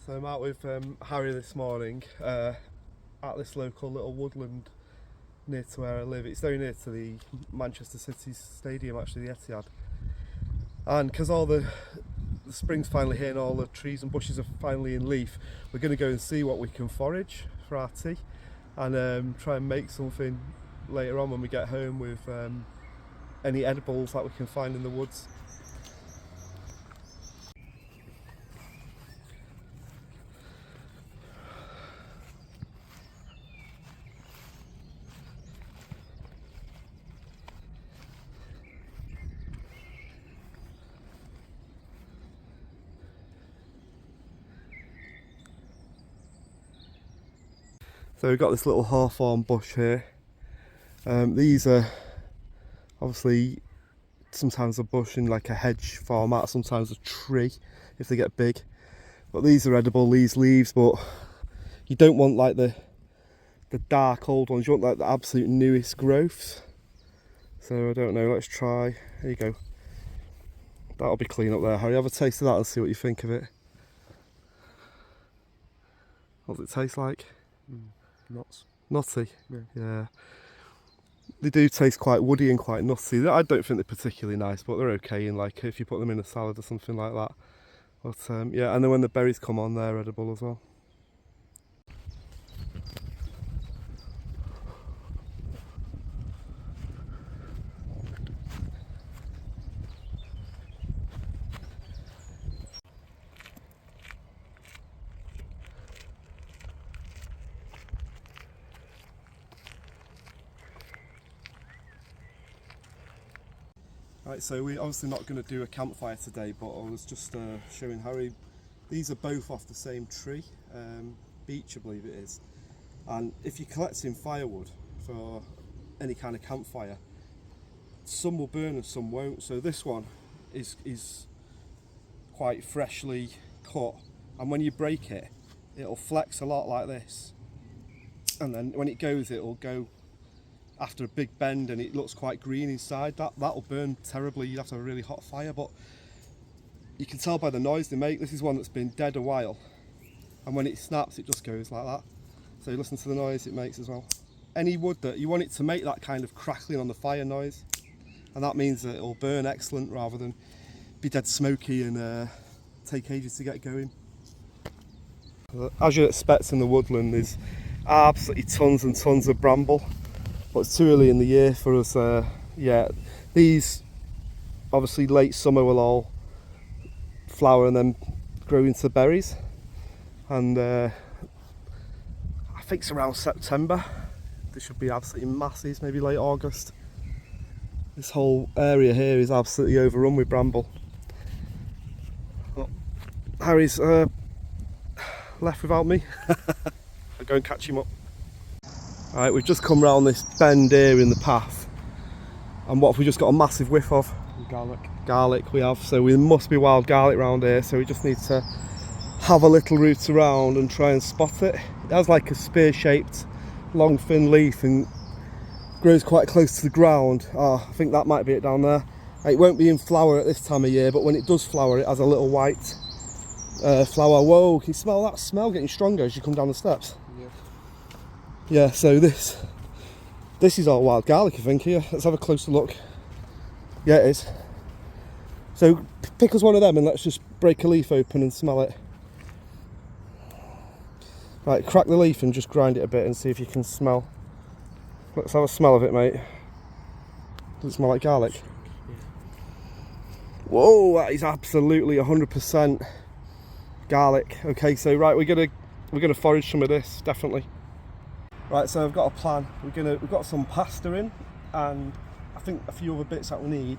So I'm out with Harry this morning at this local little woodland near to where I live. It's very near to the Manchester City Stadium, actually, the Etihad. And because all the spring's finally here and all the trees and bushes are finally in leaf, we're going to go and see what we can forage for our tea and try and make something later on when we get home with any edibles that we can find in the woods. So we've got this little hawthorn bush here. These are obviously sometimes a bush in like a hedge format, sometimes a tree if they get big. But these are edible, these leaves, but you don't want like the dark old ones, you want like the absolute newest growths. So I don't know, let's try. There you go. That'll be clean up there, Harry. Have a taste of that and see what you think of it. What does it taste like? Nuts. Nutty? Yeah. They do taste quite woody and quite nutty. I don't think they're particularly nice, but they're okay in like if you put them in a salad or something like that. But yeah, and then when the berries come on, they're edible as well. Right, so we're obviously not going to do a campfire today, but I was just showing Harry. These are both off the same tree, beech I believe it is. And if you're collecting firewood for any kind of campfire, some will burn and some won't. So this one is quite freshly cut, and when you break it, it'll flex a lot like this. And then when it goes, it'll go after a big bend and it looks quite green inside. That'll burn terribly. You'd have to have a really hot fire, but you can tell by the noise they make. This is one that's been dead a while, and when it snaps it just goes like that. So you listen to the noise it makes as well. Any wood that you want it to make that kind of crackling on the fire noise, and that means that it'll burn excellent rather than be dead smoky and take ages to get going. As you'd expect in the woodland, there's absolutely tons and tons of bramble. But it's too early in the year for us. Yeah, these obviously late summer will all flower and then grow into berries. And I think it's around September. They should be absolutely massive, maybe late August. This whole area here is absolutely overrun with bramble. But Harry's left without me. I'll go and catch him up. Right, we've just come round this bend here in the path, and what have we just got a massive whiff of? Garlic we have, so we must be wild garlic round here, so we just need to have a little route around and try and spot it. It has like a spear shaped long thin leaf and grows quite close to the ground. I think that might be it down there. It won't be in flower at this time of year, but when it does flower it has a little white flower. Whoa, can you smell that smell getting stronger as you come down the steps? Yeah, so this is all wild garlic, I think. Here, let's have a closer look. Yeah, it is. So pick us one of them and let's just break a leaf open and smell it. Right, crack the leaf and just grind it a bit and see if you can smell. Let's have a smell of it, mate. Does it smell like garlic? Whoa, that is absolutely 100% garlic. Okay, so right, we're gonna forage some of this, definitely. Right, so I've got a plan. We've got some pasta in, and I think a few other bits that we need.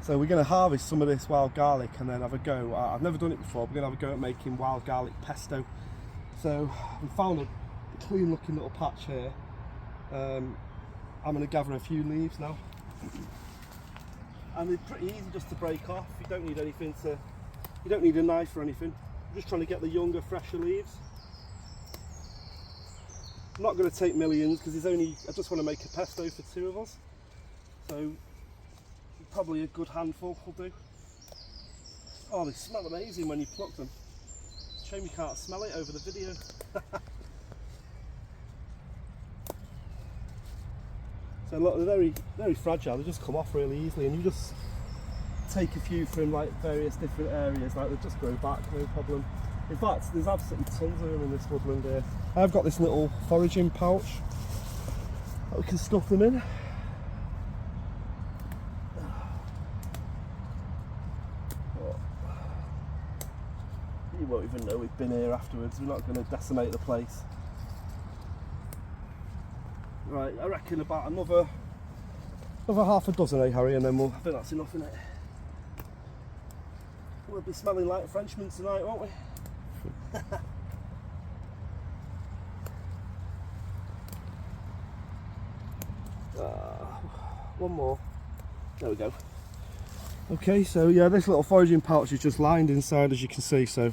So we're going to harvest some of this wild garlic and then have a go. I've never done it before. We're going to have a go at making wild garlic pesto. So we found a clean looking little patch here. I'm going to gather a few leaves now, and they're pretty easy just to break off. You don't need anything you don't need a knife or anything. I'm just trying to get the younger, fresher leaves. I'm not going to take millions because I just want to make a pesto for two of us. So probably a good handful will do. Oh, they smell amazing when you pluck them. Shame you can't smell it over the video. So look, they're very, very fragile. They just come off really easily, and you just take a few from like various different areas. Like they just grow back, no problem. In fact, there's absolutely tons of them in this woodland here. I've got this little foraging pouch that we can stuff them in. You won't even know we've been here afterwards. We're not going to decimate the place. Right, I reckon about another half a dozen, eh, Harry, and then I think that's enough, innit? We'll be smelling like Frenchmen tonight, won't we? One more. There we go. Okay, so yeah, this little foraging pouch is just lined inside, as you can see, so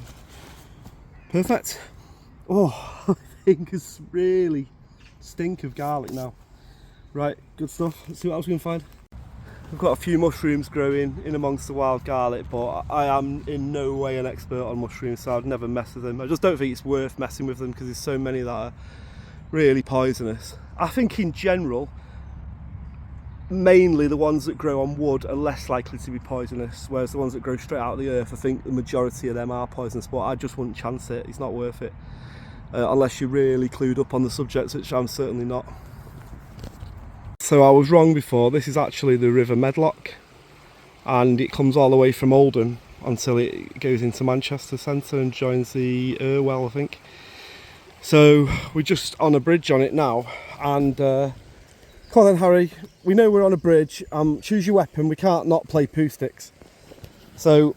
perfect. Oh, my fingers really stink of garlic now. Right, good stuff. Let's see what else we can find. I've got a few mushrooms growing in amongst the wild garlic, but I am in no way an expert on mushrooms, so I'd never mess with them. I just don't think it's worth messing with them because there's so many that are really poisonous. I think in general, mainly the ones that grow on wood are less likely to be poisonous, whereas the ones that grow straight out of the earth, I think the majority of them are poisonous, but I just wouldn't chance it. It's not worth it unless you're really clued up on the subject, which I'm certainly not. So I was wrong before. This is actually the River Medlock, and it comes all the way from Oldham until it goes into Manchester centre and joins the Irwell, I think. So we're just on a bridge on it now, and come on then, Harry, we know we're on a bridge. Choose your weapon. We can't not play poo sticks. So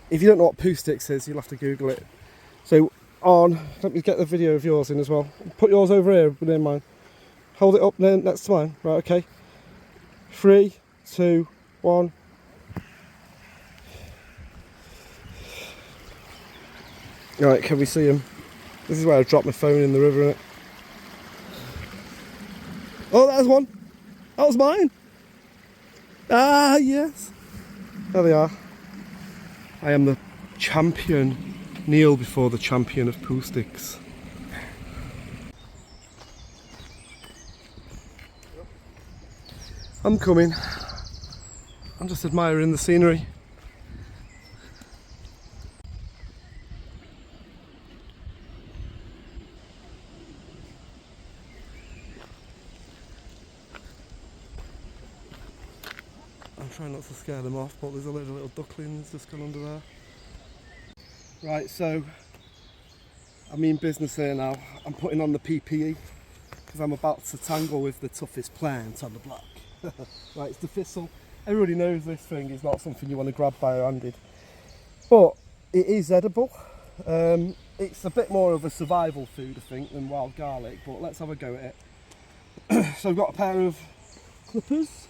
if you don't know what poo sticks is, you'll have to Google it. So let me get the video of yours in as well. Put yours over here near mine. Hold it up there next to mine. Right, okay. 3, 2, 1. Right, can we see him? This is where I dropped my phone in the river, innit? Oh, there's one. That was mine. Ah, yes. There they are. I am the champion. Kneel before the champion of poo sticks. I'm coming. I'm just admiring the scenery. I'm trying not to scare them off, but there's a load of little ducklings just gone under there. Right, so I mean business here now. I'm putting on the PPE because I'm about to tangle with the toughest plant on the block. Right, it's the thistle. Everybody knows this thing is not something you want to grab by-handed, but it is edible. It's a bit more of a survival food, I think, than wild garlic, but let's have a go at it. So I've got a pair of clippers.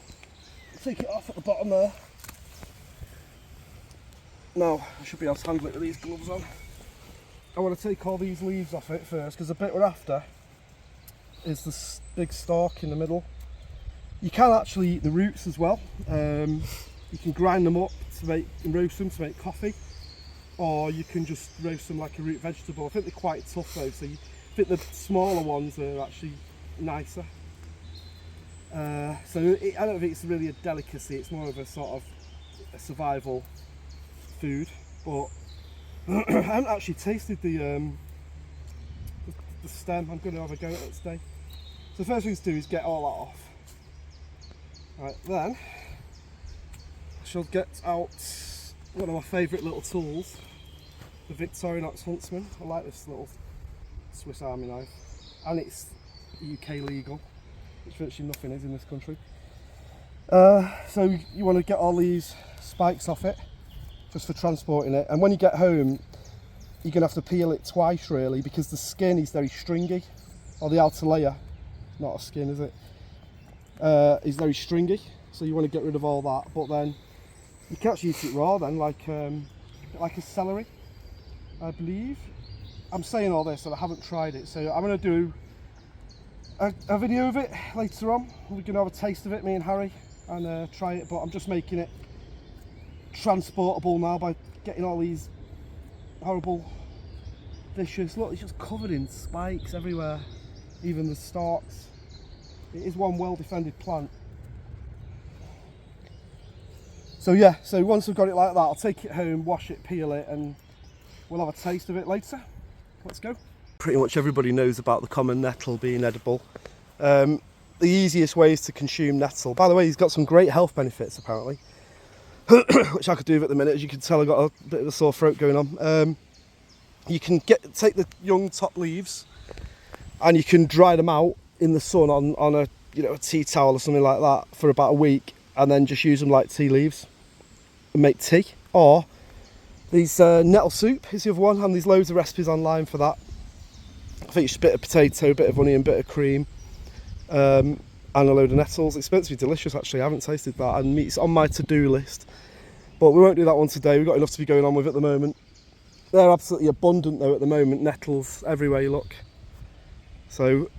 Take it off at the bottom there. Now I should be able to handle it with these gloves on. I want to take all these leaves off it first, because the bit we're after is this big stalk in the middle. You can actually eat the roots as well. You can grind them up and roast them to make coffee, or you can just roast them like a root vegetable. I think they're quite tough though, so I think the smaller ones are actually nicer. I don't think it's really a delicacy, it's more of a sort of a survival food, but I haven't actually tasted the stem. I'm going to have a go at it today. So the first thing to do is get all that off. Right, then I shall get out one of my favourite little tools, the Victorinox Huntsman. I like this little Swiss Army knife, and it's UK legal, which virtually nothing is in this country. So you want to get all these spikes off it, just for transporting it, and when you get home you're going to have to peel it twice really, because the skin is very stringy, or the outer layer, not a skin is it, is very stringy, so you want to get rid of all that. But then you can actually eat it raw then, like a celery, I believe. I'm saying all this and I haven't tried it, so I'm going to do a video of it later on. We're going to have a taste of it, me and Harry, and try it, but I'm just making it transportable now by getting all these horrible, vicious. Look, it's just covered in spikes everywhere, even the stalks. It is one well-defended plant. So yeah, so once we've got it like that, I'll take it home, wash it, peel it, and we'll have a taste of it later. Let's go. Pretty much everybody knows about the common nettle being edible. The easiest ways to consume nettle. By the way, he's got some great health benefits apparently, which I could do with at the minute. As you can tell, I've got a bit of a sore throat going on. You can take the young top leaves and you can dry them out in the sun on a a tea towel or something like that for about a week, and then just use them like tea leaves and make tea. Or these nettle soup is the other one, and there's loads of recipes online for that. I think it's just a bit of potato, a bit of onion, a bit of cream, and a load of nettles. It's meant to be delicious actually. I haven't tasted that, and it's on my to-do list, but we won't do that one today. We've got enough to be going on with at the moment. They're absolutely abundant though at the moment, nettles everywhere you look. So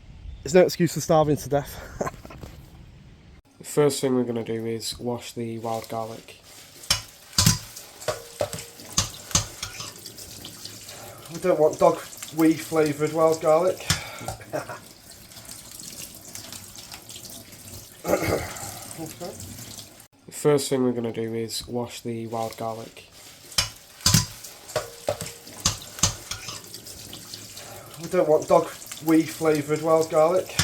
there's no excuse for starving to death. The first thing we're going to do is wash the wild garlic. I don't want dog wee flavoured wild garlic. Okay. The first thing we're going to do is wash the wild garlic. I don't want dog wee flavoured wild garlic.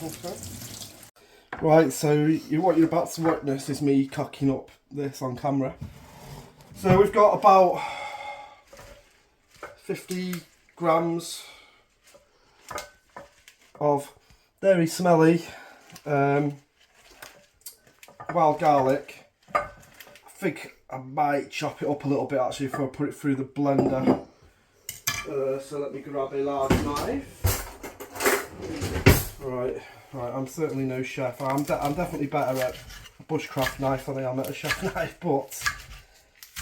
Okay. Right, so what you're about to witness is me cocking up this on camera. So we've got about 50 grams of very smelly wild garlic. I think I might chop it up a little bit actually before I put it through the blender. So let me grab a large knife. Right, I'm certainly no chef. I'm definitely better at a bushcraft knife than I am at a chef knife, but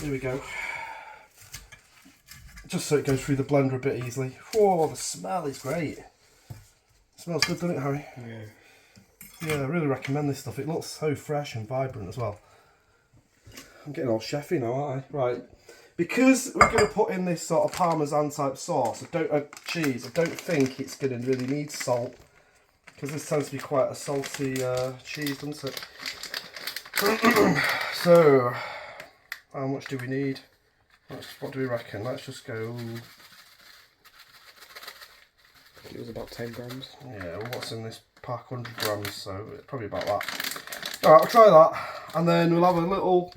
here we go. Just so it goes through the blender a bit easily. Whoa, the smell is great. It smells good, doesn't it, Harry? Yeah. Yeah, I really recommend this stuff. It looks so fresh and vibrant as well. I'm getting all chefy now, aren't I? Right. Because we're going to put in this sort of Parmesan type sauce, cheese, I don't think it's going to really need salt. Because this tends to be quite a salty cheese, doesn't it? So, how much do we need? What do we reckon? Let's just go... It was about 10 grams. Yeah, well, what's in this pack? 100 grams, so probably about that. Alright, I'll try that. And then we'll have a little,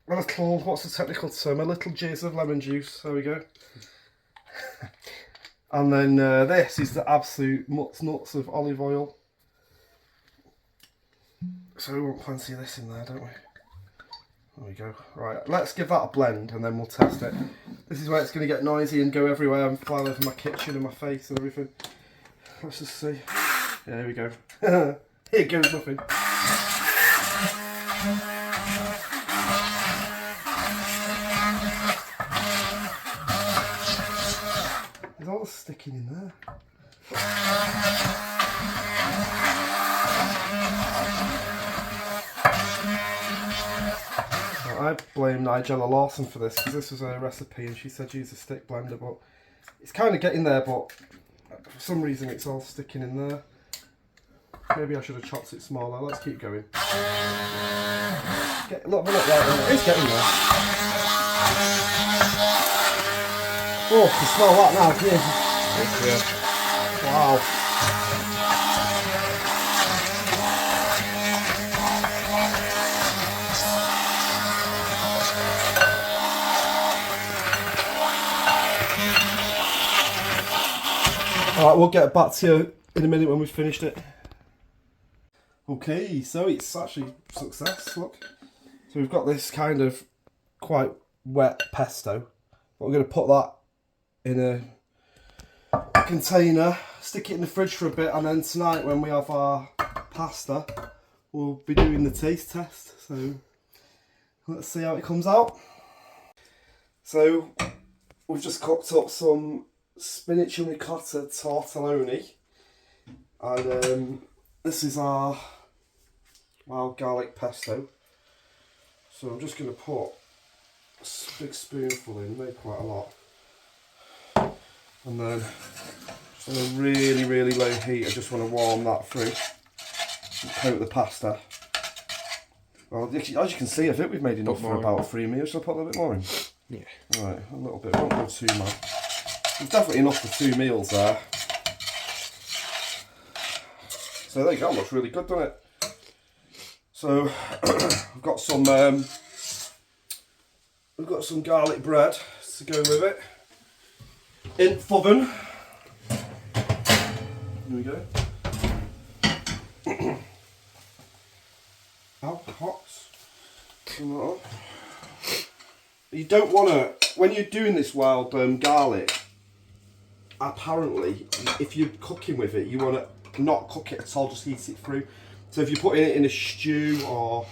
what's the technical term? A little jizz of lemon juice. There we go. And then this is the absolute nuts of olive oil. So we want plenty of this in there, don't we? There we go. Right, let's give that a blend and then we'll test it. This is where it's going to get noisy and go everywhere and fly over my kitchen and my face and everything. Let's just see. Yeah, here we go. Here goes nothing. There's all sticking in there. I blame Nigella Lawson for this because this was her recipe and she said use a stick blender, but it's kind of getting there, but for some reason it's all sticking in there. Maybe I should have chopped it smaller. Let's keep going. Look, right there. It's getting there. Oh, you can smell that now, can you? Yeah. Wow. Alright, we'll get back to you in a minute when we've finished it. Okay, so it's actually a success, look. So we've got this kind of quite wet pesto. But we're going to put that in a container, stick it in the fridge for a bit, and then tonight when we have our pasta, we'll be doing the taste test. So let's see how it comes out. So we've just cooked up some spinach and ricotta tortelloni, and this is our wild garlic pesto. So I'm just going to put a big spoonful in, made quite a lot. And then just on a really, really low heat, I just want to warm that through and coat the pasta. Well, as you can see, I think we've made enough for about 3 meals. Shall I put a little bit more in? Yeah. Right, a little bit, won't go too much. There's definitely enough for 2 meals there. So there you go, looks really good, doesn't it? So I've got some we've got some garlic bread to go with it. In the oven. Here we go. How hot? You don't want to, when you're doing this wild garlic, apparently, if you're cooking with it, you want to not cook it at all, just heat it through. So if you're putting it in a stew or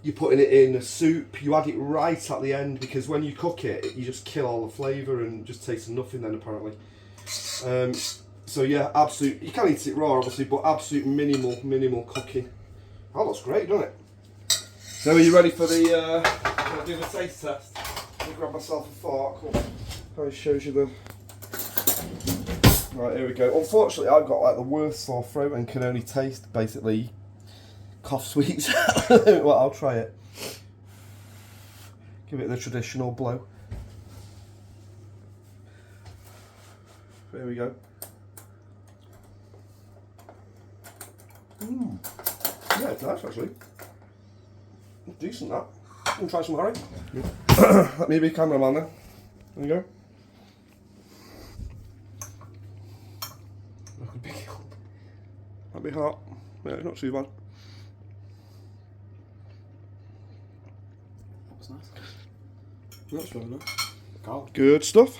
you're putting it in a soup, you add it right at the end, because when you cook it, you just kill all the flavour and just tastes nothing then, apparently. So yeah, absolute, you can eat it raw obviously, but absolute minimal cooking. That looks great, doesn't it? So are you ready for the, can I do the taste test? Let me grab myself a fork. It shows you the... Right, here we go. Unfortunately, I've got like the worst sore throat and can only taste basically cough sweets. Well, I'll try it. Give it the traditional blow. There we go. Yeah, it's nice actually. Decent that. You can try some, Harry. Yeah. Let me be cameraman then. There you go. Look a big help. That'd be hot. Yeah, it's not too bad. That was nice. That's really nice. God. Good stuff.